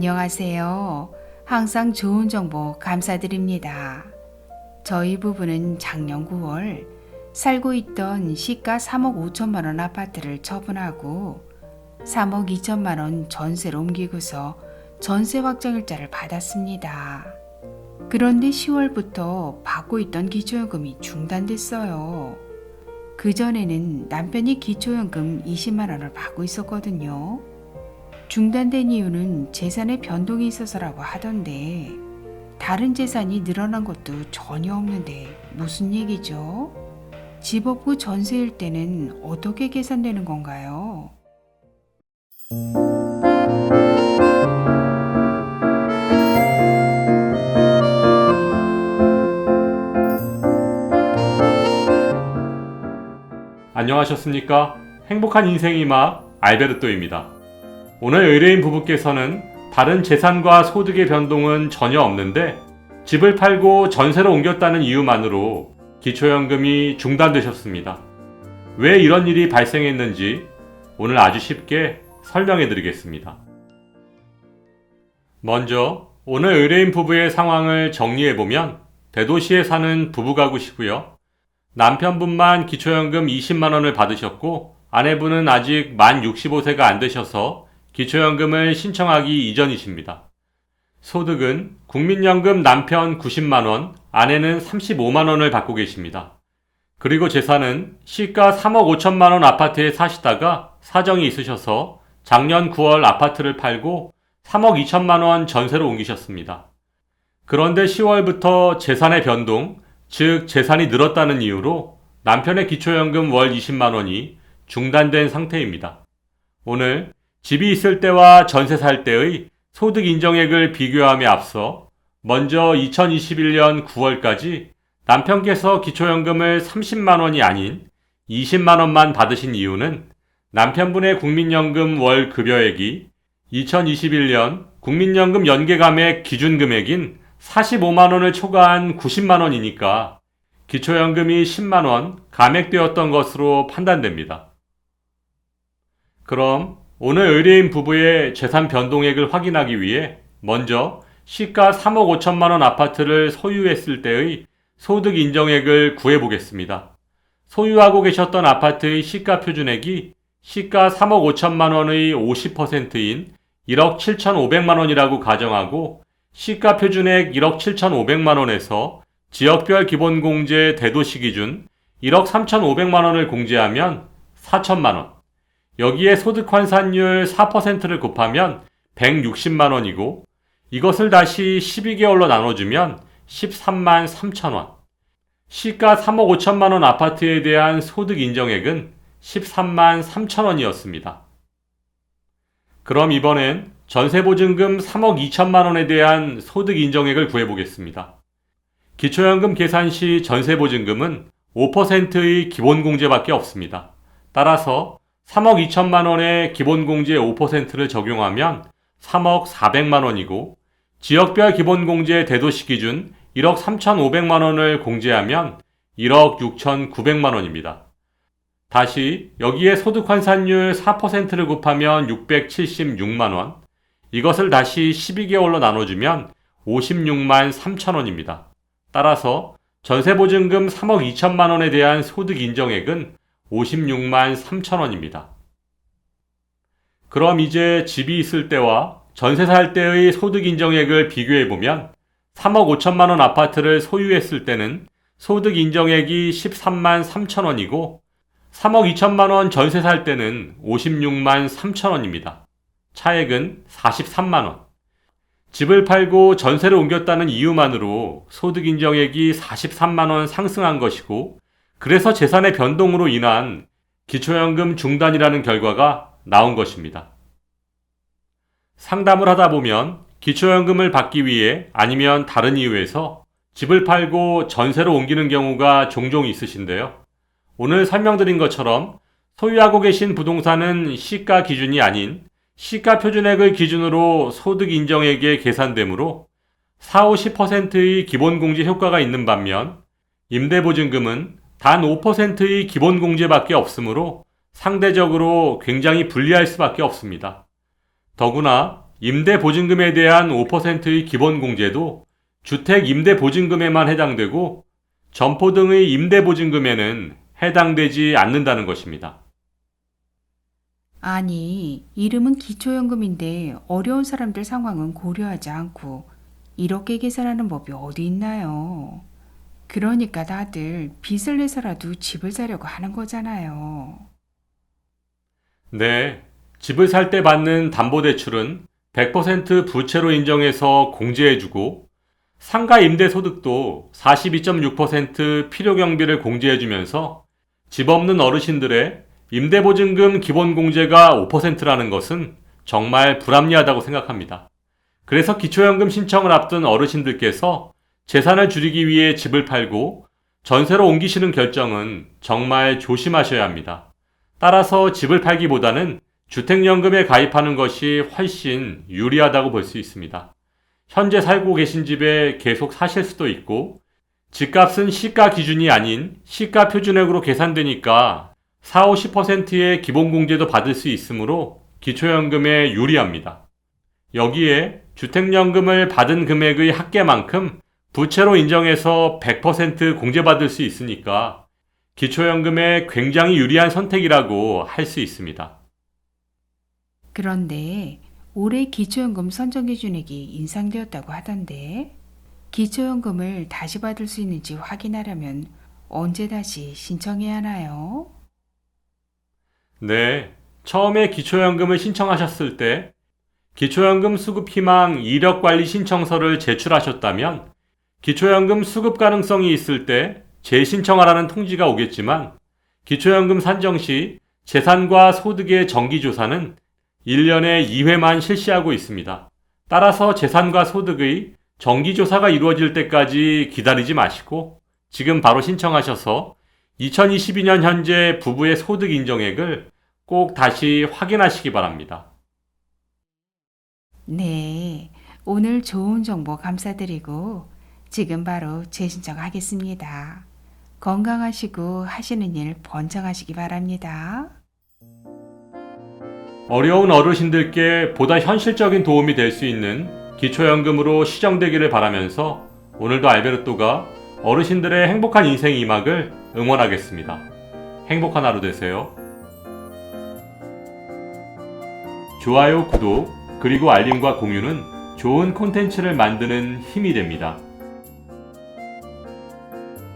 안녕하세요. 항상 좋은 정보 감사드립니다. 저희 부부는 작년 9월 살고 있던 시가 3억 5천만 원 아파트를 처분하고 3억 2천만 원 전세로 옮기고서 전세 확정일자를 받았습니다. 그런데 10월부터 받고 있던 기초연금이 중단됐어요. 그전에는 남편이 기초연금 20만 원을 받고 있었거든요. 중단된 이유는 재산의 변동이 있어서라고 하던데 다른 재산이 늘어난 것도 전혀 없는데 무슨 얘기죠? 집 없고 전세일 때는 어떻게 계산되는 건가요? 안녕하셨습니까? 행복한 인생의 맛 알베르토입니다. 오늘 의뢰인 부부께서는 다른 재산과 소득의 변동은 전혀 없는데 집을 팔고 전세로 옮겼다는 이유만으로 기초연금이 중단되셨습니다. 왜 이런 일이 발생했는지 오늘 아주 쉽게 설명해 드리겠습니다. 먼저 오늘 의뢰인 부부의 상황을 정리해보면 대도시에 사는 부부가구시고요. 남편분만 기초연금 20만 원을 받으셨고 아내분은 아직 만 65세가 안 되셔서 기초연금을 신청하기 이전이십니다. 소득은 국민연금 남편 90만 원, 아내는 35만 원을 받고 계십니다. 그리고 재산은 시가 3억 5천만 원 아파트에 사시다가 사정이 있으셔서 작년 9월 아파트를 팔고 3억 2천만 원 전세로 옮기셨습니다. 그런데 10월부터 재산의 변동, 즉 재산이 늘었다는 이유로 남편의 기초연금 월 20만 원이 중단된 상태입니다. 오늘 집이 있을 때와 전세 살 때의 소득 인정액을 비교함에 앞서 먼저 2021년 9월까지 남편께서 기초연금을 30만 원이 아닌 20만 원만 받으신 이유는 남편분의 국민연금 월 급여액이 2021년 국민연금 연계감액 기준금액인 45만 원을 초과한 90만 원이니까 기초연금이 10만 원 감액되었던 것으로 판단됩니다. 그럼 오늘 의뢰인 부부의 재산 변동액을 확인하기 위해 먼저 시가 3억 5천만 원 아파트를 소유했을 때의 소득 인정액을 구해보겠습니다. 소유하고 계셨던 아파트의 시가 표준액이 시가 3억 5천만 원의 50%인 1억 7,500만 원이라고 가정하고 시가 표준액 1억 7,500만 원에서 지역별 기본공제 대도시 기준 1억 3,500만 원을 공제하면 4천만 원. 여기에 소득 환산율 4%를 곱하면 160만 원이고 이것을 다시 12개월로 나눠주면 13만 3천 원. 시가 3억 5천만 원 아파트에 대한 소득 인정액은 13만 3천 원이었습니다. 그럼 이번엔 전세보증금 3억 2천만 원에 대한 소득 인정액을 구해보겠습니다. 기초연금 계산 시 전세보증금은 5%의 기본공제밖에 없습니다. 따라서 3억 2천만 원의 기본공제 5%를 적용하면 3억 400만 원이고 지역별 기본공제 대도시 기준 1억 3,500만 원을 공제하면 1억 6,900만 원입니다. 다시 여기에 소득 환산율 4%를 곱하면 676만 원, 이것을 다시 12개월로 나눠주면 56만 3천 원입니다. 따라서 전세보증금 3억 2천만 원에 대한 소득 인정액은 56만 3천 원입니다. 그럼 이제 집이 있을 때와 전세 살 때의 소득 인정액을 비교해보면 3억 5천만 원 아파트를 소유했을 때는 소득 인정액이 13만 3천 원이고 3억 2천만 원 전세 살 때는 56만 3천 원입니다. 차액은 43만 원. 집을 팔고 전세를 옮겼다는 이유만으로 소득 인정액이 43만 원 상승한 것이고 그래서 재산의 변동으로 인한 기초연금 중단이라는 결과가 나온 것입니다. 상담을 하다 보면 기초연금을 받기 위해 아니면 다른 이유에서 집을 팔고 전세로 옮기는 경우가 종종 있으신데요. 오늘 설명드린 것처럼 소유하고 계신 부동산은 시가 기준이 아닌 시가 표준액을 기준으로 소득 인정액에 계산되므로 40~50%의 기본공제 효과가 있는 반면 임대보증금은 단 5%의 기본공제밖에 없으므로 상대적으로 굉장히 불리할 수밖에 없습니다. 더구나 임대보증금에 대한 5%의 기본공제도 주택 임대보증금에만 해당되고 점포 등의 임대보증금에는 해당되지 않는다는 것입니다. 아니, 이름은 기초연금인데 어려운 사람들 상황은 고려하지 않고 이렇게 계산하는 법이 어디 있나요? 그러니까 다들 빚을 내서라도 집을 사려고 하는 거잖아요. 네, 집을 살 때 받는 담보대출은 100% 부채로 인정해서 공제해주고 상가 임대소득도 42.6% 필요경비를 공제해주면서 집 없는 어르신들의 임대보증금 기본공제가 5%라는 것은 정말 불합리하다고 생각합니다. 그래서 기초연금 신청을 앞둔 어르신들께서 재산을 줄이기 위해 집을 팔고 전세로 옮기시는 결정은 정말 조심하셔야 합니다. 따라서 집을 팔기보다는 주택연금에 가입하는 것이 훨씬 유리하다고 볼 수 있습니다. 현재 살고 계신 집에 계속 사실 수도 있고 집값은 시가 기준이 아닌 시가 표준액으로 계산되니까 40~50%의 기본공제도 받을 수 있으므로 기초연금에 유리합니다. 여기에 주택연금을 받은 금액의 합계만큼 부채로 인정해서 100% 공제받을 수 있으니까 기초연금에 굉장히 유리한 선택이라고 할 수 있습니다. 그런데 올해 기초연금 선정 기준액이 인상되었다고 하던데 기초연금을 다시 받을 수 있는지 확인하려면 언제 다시 신청해야 하나요? 네, 처음에 기초연금을 신청하셨을 때 기초연금 수급 희망 이력관리 신청서를 제출하셨다면 기초연금 수급 가능성이 있을 때 재신청하라는 통지가 오겠지만 기초연금 산정 시 재산과 소득의 정기조사는 1년에 2회만 실시하고 있습니다. 따라서 재산과 소득의 정기조사가 이루어질 때까지 기다리지 마시고 지금 바로 신청하셔서 2022년 현재 부부의 소득 인정액을 꼭 다시 확인하시기 바랍니다. 네, 오늘 좋은 정보 감사드리고 지금 바로 재신청하겠습니다. 건강하시고 하시는 일 번창하시기 바랍니다. 어려운 어르신들께 보다 현실적인 도움이 될 수 있는 기초연금으로 시정되기를 바라면서 오늘도 알베르토가 어르신들의 행복한 인생 이막을 응원하겠습니다. 행복한 하루 되세요. 좋아요, 구독, 그리고 알림과 공유는 좋은 콘텐츠를 만드는 힘이 됩니다.